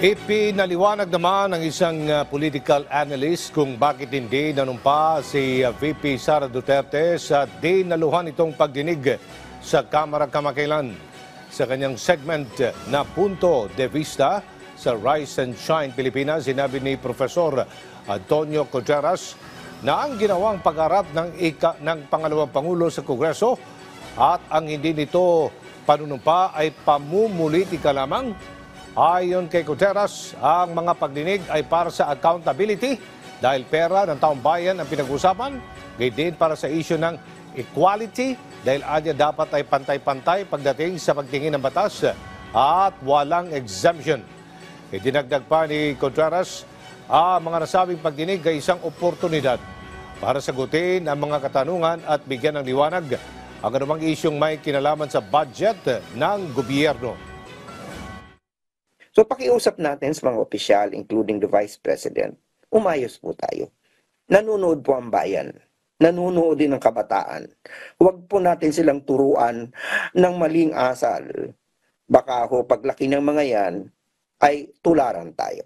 Ipinaliwanag naman ng isang political analyst kung bakit hindi nanumpa si VP Sara Duterte sa dinaluhan itong pagdinig sa Kamara kamakailan. Sa kanyang segment na Punto de Vista sa Rise and Shine Pilipinas, sinabi ni Profesor Antonio Contreras na ang ginawang pag-arap ng pangalawang Pangulo sa Kongreso at ang hindi nito panunumpa ay pamumulitika lamang. Ayon kay Contreras, ang mga pagdinig ay para sa accountability dahil pera ng taong bayan ang pinag-usapan, gayon din para sa issue ng equality dahil anya dapat ay pantay-pantay pagdating sa pagtingin ng batas at walang exemption. Idinagdag pa ni Contreras, ang mga nasabing pagdinig ay isang oportunidad para sagutin ang mga katanungan at bigyan ng liwanag ang anumang isyong may kinalaman sa budget ng gobyerno. So pakiusap natin sa mga opisyal, including the Vice President, umayos po tayo. Nanunood po ang bayan. Nanunood din ang kabataan. Huwag po natin silang turuan ng maling asal. Baka ho paglaki ng mga yan ay tularan tayo.